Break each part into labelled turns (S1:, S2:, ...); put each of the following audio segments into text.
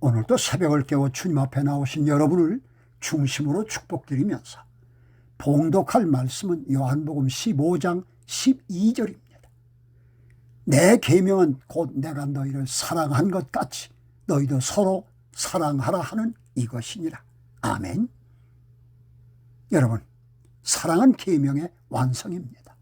S1: 오늘도 새벽을 깨워 주님 앞에 나오신 여러분을 중심으로 축복드리면서 봉독할 말씀은 요한복음 15장 12절입니다. 내 계명은 곧 내가 너희를 사랑한 것 같이 너희도 서로 사랑하라 하는 이것이니라. 아멘. 여러분, 사랑은 계명의 완성입니다.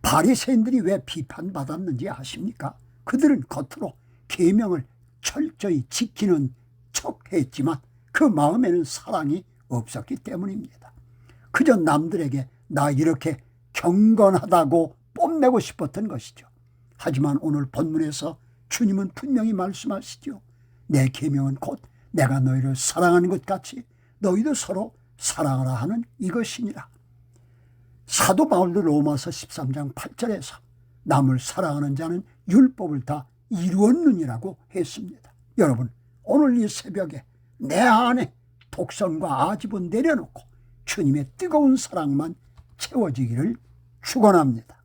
S1: 바리새인들이 왜 비판받았는지 아십니까? 그들은 겉으로 계명을 철저히 지키는 척했지만 그 마음에는 사랑이 없었기 때문입니다. 그저 남들에게 나 이렇게 경건하다고 뽐내고 싶었던 것이죠. 하지만 오늘 본문에서 주님은 분명히 말씀하시죠. 내 계명은 곧 내가 너희를 사랑하는 것 같이 너희도 서로 사랑하라 하는 이것이니라. 사도 바울도 로마서 13장 8절에서 남을 사랑하는 자는 율법을 다 이루었느니라고 했습니다. 여러분, 오늘 이 새벽에 내 안에 독선과 아집은 내려놓고 주님의 뜨거운 사랑만 채워지기를 축원합니다.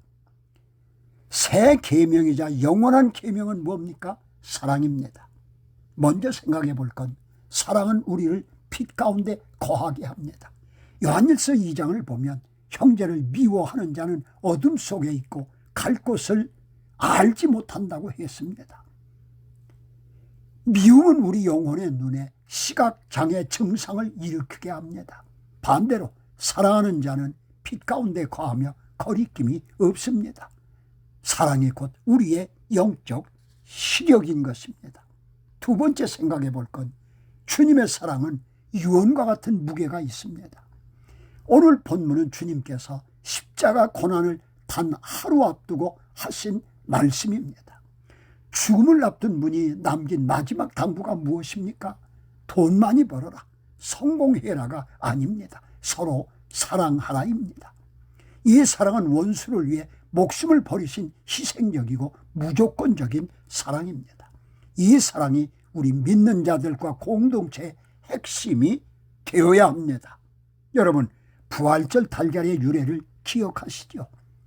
S1: 새 계명이자 영원한 계명은 뭡니까? 사랑입니다. 먼저 생각해 볼 건 사랑은 우리를 빛 가운데 거하게 합니다. 요한일서 2장을 보면 형제를 미워하는 자는 어둠 속에 있고 갈 곳을 알지 못한다고 했습니다. 미움은 우리 영혼의 눈에 시각장애 증상을 일으키게 합니다. 반대로 사랑하는 자는 빛 가운데 거하며 거리낌이 없습니다. 사랑이 곧 우리의 영적 시력인 것입니다. 두 번째 생각해 볼 건 주님의 사랑은 유언과 같은 무게가 있습니다. 오늘 본문은 주님께서 십자가 고난을 단 하루 앞두고 하신 말씀입니다. 죽음을 앞둔 분이 남긴 마지막 당부가 무엇입니까? 돈 많이 벌어라, 성공해라가 아닙니다. 서로 사랑하라입니다. 이 사랑은 원수를 위해 목숨을 버리신 희생적이고 무조건적인 사랑입니다. 이 사랑이 우리 믿는 자들과 공동체의 핵심이 되어야 합니다. 여러분, 부활절 달걀의 유래를 기억하시죠?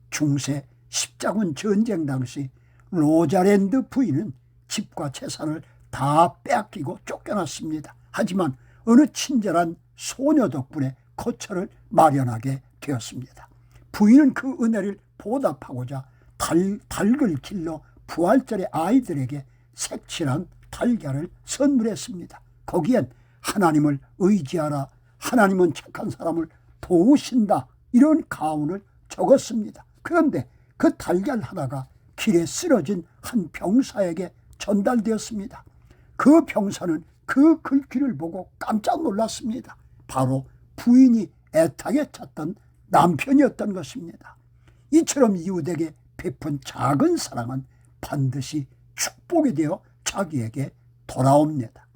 S1: 중세 십자군 전쟁 당시 로자랜드 부인은 집과 재산을 다 빼앗기고 쫓겨났습니다. 하지만 어느 친절한 소녀 덕분에 거처를 마련하게 되었습니다. 부인은 그 은혜를 보답하고자 닭을 길러 부활절에 아이들에게 색칠한 달걀을 선물했습니다. 거기엔 하나님을 의지하라, 하나님은 착한 사람을 도우신다, 이런 가운을 적었습니다. 그런데 그 달걀 하나가 길에 쓰러진 한 병사에게 전달되었습니다. 그 병사는 그 글귀를 보고 깜짝 놀랐습니다. 바로 부인이 애타게 찾던 남편이었던 것입니다. 이처럼 이웃에게 베푼 작은 사랑은 반드시 축복이 되어 자기에게 돌아옵니다.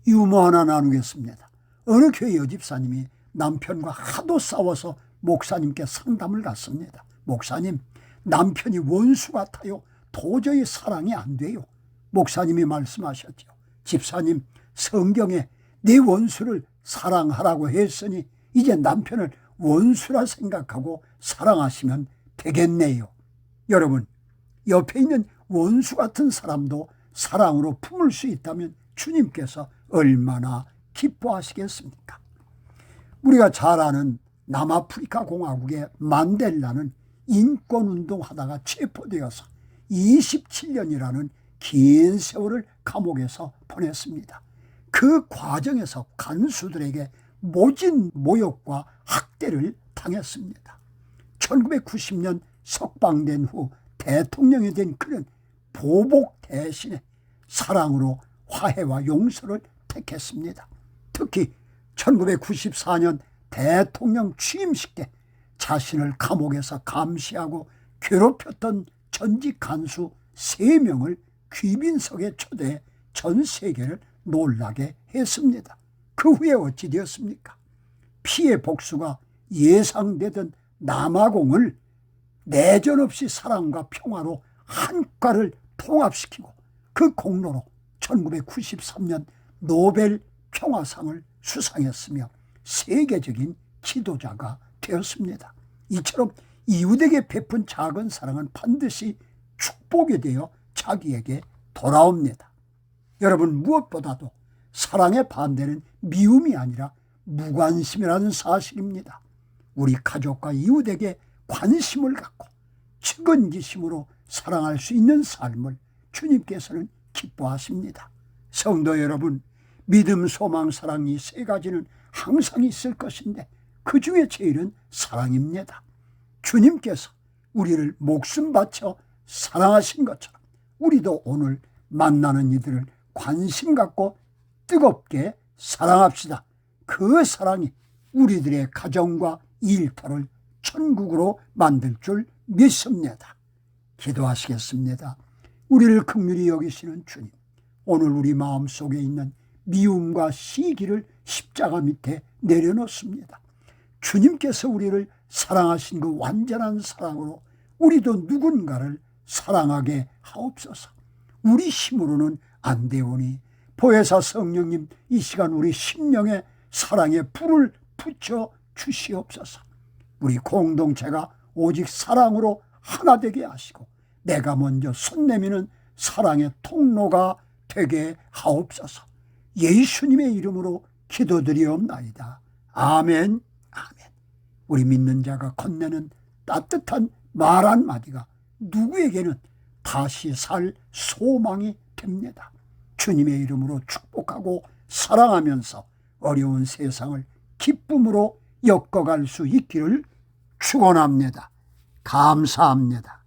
S1: 유머 하나 나누겠습니다. 어느 교회 여집사님이 남편과 하도 싸워서 목사님께 상담을 갔습니다. 목사님, 남편이 원수 같아요. 도저히 사랑이 안 돼요. 목사님이 말씀하셨죠. 집사님, 성경에 네 원수를 사랑하라고 했으니 이제 남편을 원수라 생각하고 사랑하시면 되겠네요. 여러분, 옆에 있는 원수 같은 사람도 사랑으로 품을 수 있다면 주님께서 얼마나 기뻐하시겠습니까? 우리가 잘 아는 남아프리카 공화국의 만델라는 인권운동하다가 체포되어서 27년이라는 긴 세월을 감옥에서 보냈습니다. 그 과정에서 간수들에게 모진 모욕과 학대를 당했습니다. 1990년 석방된 후 대통령이 된 그는 보복 대신에 사랑으로 화해와 용서를 택했습니다. 특히 1994년 대통령 취임식 때 자신을 감옥에서 감시하고 괴롭혔던 전직 간수 3명을 귀빈석에 초대해 전 세계를 놀라게 했습니다. 그 후에 어찌 되었습니까? 피해 복수가 예상되던 남아공을 내전 없이 사랑과 평화로 한과를 통합시키고 그 공로로 1993년 노벨 평화상을 수상했으며 세계적인 지도자가 되었습니다. 이처럼 이웃에게 베푼 작은 사랑은 반드시 축복이 되어 자기에게 돌아옵니다. 여러분, 무엇보다도 사랑의 반대는 미움이 아니라 무관심이라는 사실입니다. 우리 가족과 이웃에게 관심을 갖고 측은지심으로 사랑할 수 있는 삶을 주님께서는 기뻐하십니다. 성도 여러분, 믿음, 소망, 사랑 이 세 가지는 항상 있을 것인데 그 중에 제일은 사랑입니다. 주님께서 우리를 목숨 바쳐 사랑하신 것처럼 우리도 오늘 만나는 이들을 관심 갖고 뜨겁게 사랑합시다. 그 사랑이 우리들의 가정과 일터를 천국으로 만들 줄 믿습니다. 기도하시겠습니다. 우리를 긍휼히 여기시는 주님, 오늘 우리 마음속에 있는 미움과 시기를 십자가 밑에 내려놓습니다. 주님께서 우리를 사랑하신 그 완전한 사랑으로 우리도 누군가를 사랑하게 하옵소서. 우리 힘으로는 안 되오니 보혜사 성령님, 이 시간 우리 심령에 사랑의 불을 붙여 주시옵소서. 우리 공동체가 오직 사랑으로 하나 되게 하시고 내가 먼저 손 내미는 사랑의 통로가 되게 하옵소서. 예수님의 이름으로 기도드리옵나이다. 아멘. 아멘. 우리 믿는 자가 건네는 따뜻한 말 한마디가 누구에게는 다시 살 소망이 됩니다. 주님의 이름으로 축복하고 사랑하면서 어려운 세상을 기쁨으로 엮어갈 수 있기를 축원합니다. 감사합니다.